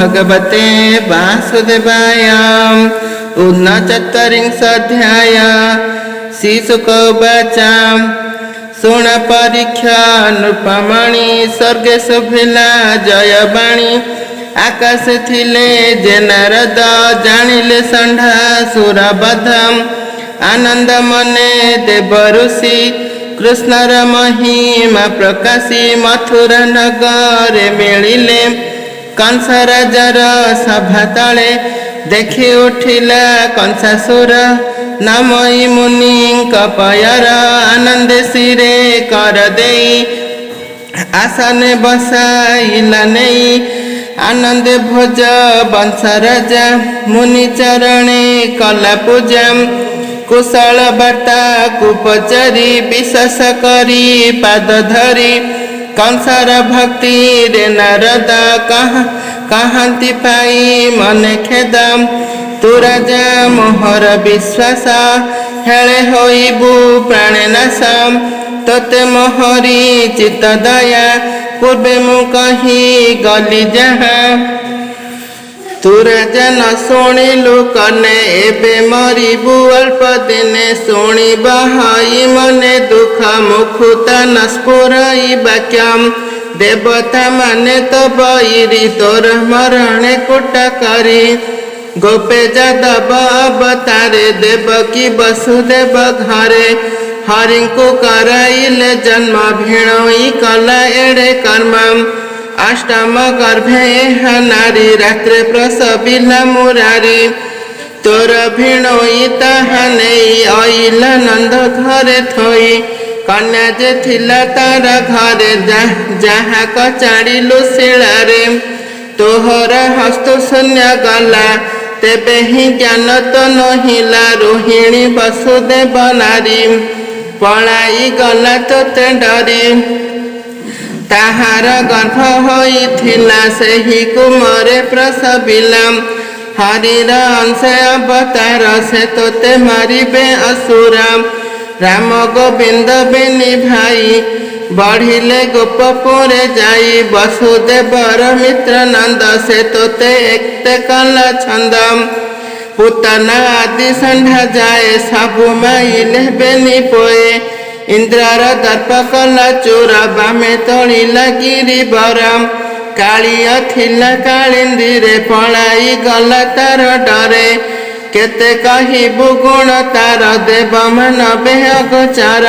भगवते वासुदेवाय। ऊनचत्वारिंशोऽध्याय। श्रीशुकवाच शुण परीक्षा नृपमणि स्वर्गे शोभिला जयवाणी। आकाश थिले जे नारद जानिले षण्ढा सुरबध। आनंद मने देव ऋषि कृष्णर महिमा प्रकाशी। मथुरा नगरे मिलिले कंस राजार सभा तले। देखि उठिला कंसासुर नामई मुनि पयर। आनंद शिरे कर देई आसने बसाइला नहीं। आनंद भोज वंश राजा मुनि चरणे कला पूजा। कुशल बार्ता को पचारि विश्वास करी पाद धरी। कंसर भक्ति रे नारद कहांति पाई मने खेद। तू राजा मोहर विश्वास हेले होइबु प्राणे नाश। तोते मोहरी चित्त दया पूर्वे मु कही गली जहाँ। तू राजा न शुणिलु कने एबे मरिबु अल्प दिने। शुणिब हई मने दुख मुखुता न स्फुरई वाक्यम। देवता माने तो बईरी तोर मरणे कुटा करी। गोपे जादव अवतारे देवकी वसुदेव घरे। हरिंकु कराइले जन्म भिणोई कला एड़े कर्म। अष्टम गर्भे नारी रात्रे प्रसविला मुरारी। तोर भिणोई ताहा नेई अइला नंद घरे थोई। कन्या जे थिला तार घरे जहा कचाड़िलु शिलारे। तोहर हस्त शून्य गला तेबे ही ज्ञान तो नहिला। रोहिणी वसुदेव नारी पलाई गला तोते डरी। ताहार गर्भ होइथिला सेही कुमरे प्रसविला। हरिर अंश अवतार से तोते मारिबे असुरा। राम गोविंद बेनी भाई बढ़िले गोपपुरे जाई। वसुदेवर मित्र नंद से तोते एकते कला छंद। पुतना आदि षण्ढा जाए सबु माइले बेनी पोए। इंद्रर दर्प कला चोर बामे तोलिला गिरिवर। कालिय थिला कालिंदीरे पलाई गला तार डरे। केते कहिबु गुण तार देव मानबे अगोचर।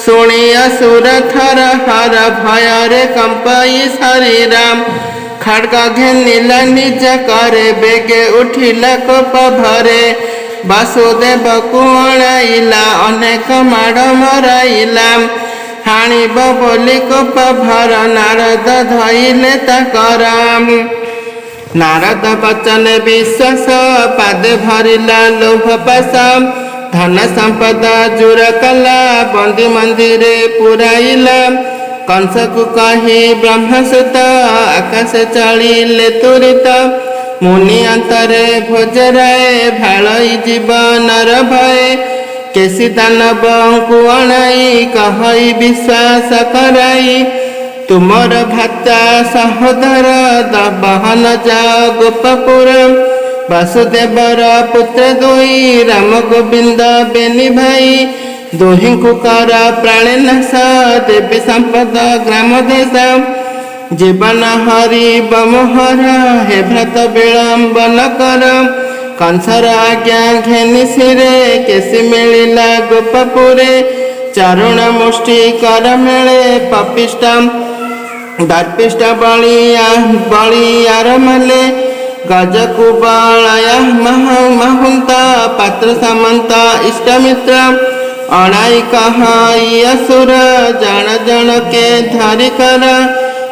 शुणी असुर थर हर भୟରେ कंपई शरीर। खड्ग घेनिला निज करे बेगे उठिला कोप भरे। वासुदेव को अणाइला अनेक माड़ मराइला। हाणिब बोली कोप भर नारद धइले ताकर। नारद वचन विश्वास पादे भरिला लोभ पाश। धन संपदा जुर कला बंदी मंदिरे पुराइला। कंस को कही ब्रह्मसुत आकाश चलिले तुरित। मुनि अंतरे भोजराए भालई जीवनर भय। केसी दानव को अणाई कहई विश्वास कराई। तुमर भाता सहोदर दबहन जाओ गोपपुर। वासुदेवर पुत्र दुई राम गोविंद बेनी भाई। दुहि को कर प्राणे नाश देवी संपद ग्राम देश। जीवन हरि बमोहर हे भ्रत विलंबन कर। कंसर आज्ञा घेनि सिरे केसी मिलिला गोपपुरे। चारुण मुष्टि कर मेले पपिष्ट दर्पिष्ट बलियार मले। गजकु बलय महंत पात्र सामंत इष्टमित्र। अणाई कहई असुर जन जन के धरि कर।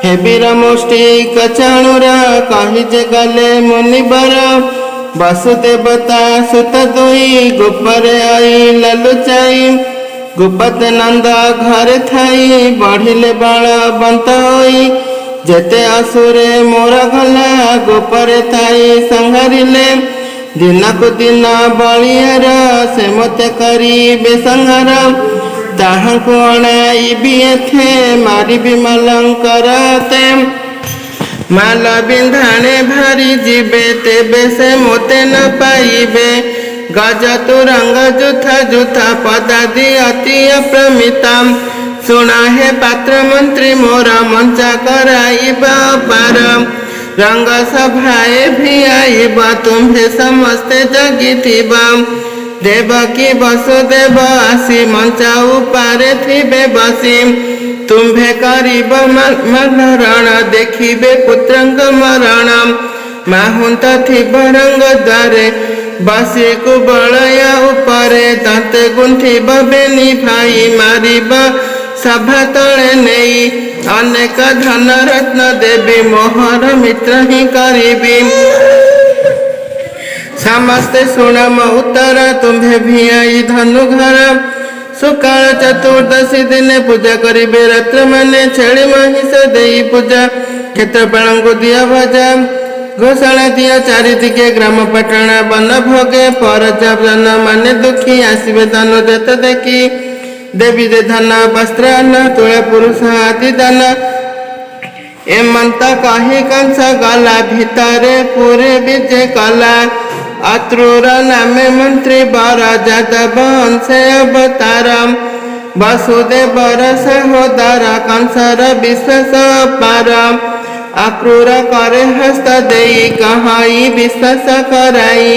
हे वीर मुष्टि कचाणुर कही जे गले मुनिवर। वसुदेवता सुत दुई गोपरे आई ललुचाई। गोपत नंद घरे थाई बढ़िले बलवंत होई। जेते असुरे मोर गला गोपरे थाई संहारिले। दिन को दिन बलियार से मते करिबे संहार। ताहाको अणाइबि एथे मारिबि मलंकरते। माल बिंधाणे भारी जीवे तेबे से मोते न पाइबे गज तुरंग जुथा जुथा पदादि अति अप्रमिता सुना है पात्र मंत्री मोर मंचा कराइबा पार रंग सभाए भी आइबा तुम्हें समस्ते जगिथिबा देवकी वसुदेव आसी मंचा उपारे थिबे बसी तुम्भे करिब मरण देखिबे पुत्रंग मरण माहुंत थिब रंग द्वारे बसी कुबलया उपरे दांते गुंथिब बेनी भाई मारिब सभा तले नेई अनेक धन रत्न देवी मोहर मित्र ही करिबी समस्ते सुनम उत्तर तुम्हें भी आई धनु घर सुकाल चतुर्दशी दिने पूजा करिबे रात्र माने छेड़ी महिष देई पूजा क्षेत्रपाल को दिया भजा घोषणा दिया चारिदिके ग्राम पटना वन भोगे पर जन माने दुखी आसबे धन देत देखी देवी दे धन वस्त्र अन्न तुला पुरुष आदि दान एमंत कही कंस गला भितरे पूरे विजय कला अत्रुर नामे मंत्री बर जादव अंशे अवतार वसुदेव सहोदर कंसर विश्वास पार अक्रूर करे हस्त देई कहाई विश्वास कराई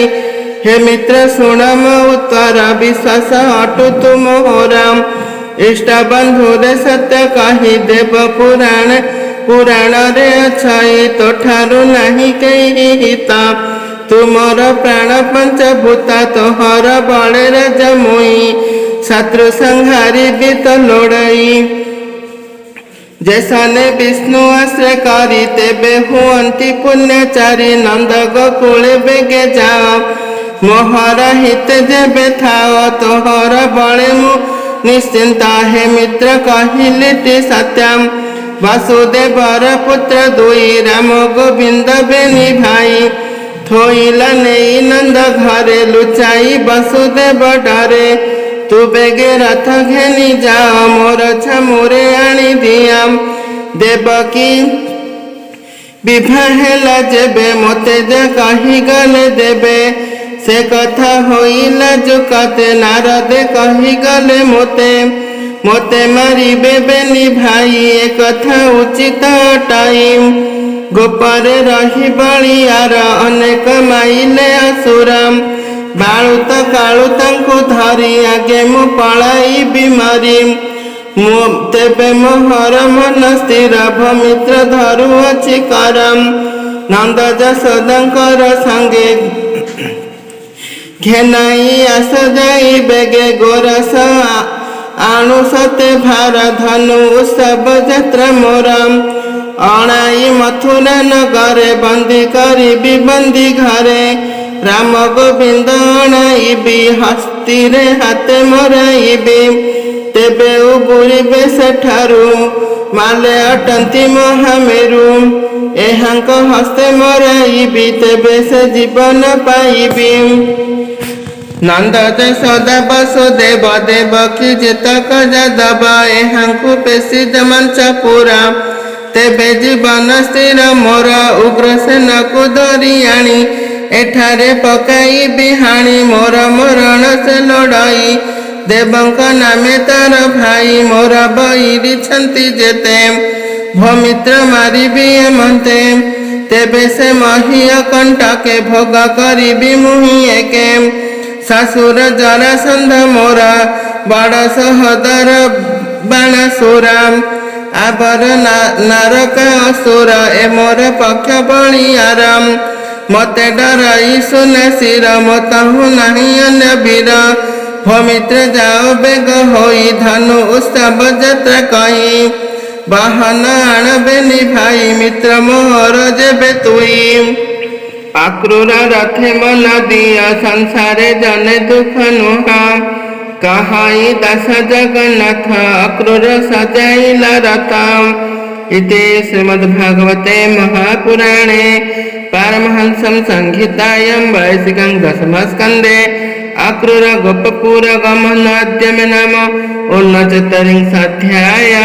हे मित्र सुणम उत्तर विश्वास अटु तुम होराम इष्ट बंधु रे सत्य कही देव पुराण पुराण रे अच्छाई तो ठारू नहीं कही हिता तुमर प्राण पंचभूता तोहर बड़े राजा मुई शत्रु संहारी बीत लोड़ई जैसने विष्णु आश्रय करी तेबे हुअंती पुण्यचारी नंद गोकुले बेगे जाओ मोहर हित जेबे थाओ तोहर बड़े मु निश्चिंता हे मित्र कहिली सत्यम वसुदेवर पुत्र दुई राम गोविंद बेनी भाई थोइला नहीं नंद घरे लुचाई वसुदेव डरे तू बेगे रथ घेनी जाओ मोर छमुरे आनी दिया देवकी विवाहेला जेबे मोते जे कही गले देबे से कथा होइला जुकते नारदे कही गले मोते मोते मारिबे बेनी भाई ए कथा उचित टाइम गोपरे रही बलियार अनेक माइले असुराम बाळुत काळु तांकु धरी आगे मु पलाई बिमारी तेबे मोहर मन स्थिर भमित्र धरु अछि करम नंद जशोदंकर संगे घेनाई आस जाई बेगे गोरस आणु सते भार धनु उत्सव जत्र मोरम अणाई मथुरा नगरे बंदी करी बंदी घरे राम गोविंद अणाइबी हस्ती रे हाथे मराइबी तेबे उबुरीबे सेठारु माले अटंती महामेरु एहांक हस्ते मराइबी तेबे से जीवन पाइबी नंद यशोदा वसुदेव देवकी जितक जादव एहांकु पेशी जमंचा पूरा तेबे जीवन स्थिर मोर उग्रसेन को धरी आनी एठारे पकाई बिहाणी मोर मरण से लड़ाई देवंक नामे तार भाई मोर बईरी छंती जेते भमित्र मारिबी एमंते तेबे से महिया कंटके भोग करिबी मुहि एके ससुर जरासंध मोरा बड़ सहोदर बाणासुरा आबर नारक असुर ए मोर पक्ष बलियाराम मते डराई सुने सिर मतहु नहीं अन्य वीर भमित्र जाओ बेग होई धनु उत्सव जत्र कही बाहन आणबेनी भाई मित्र मोहर जेबे तुई अक्रूर रथे मन दिया संसारे जने दुख नुहा कहाई दश जगन्नाथ अक्रूर सजाइला रथा इति श्रीमद्भागवते महापुराणे पारमहंसं संहितायां वैशिकं दशमस्कन्धे अक्रूर गोपपुर गमनाद्यमे नाम 39 अध्याय।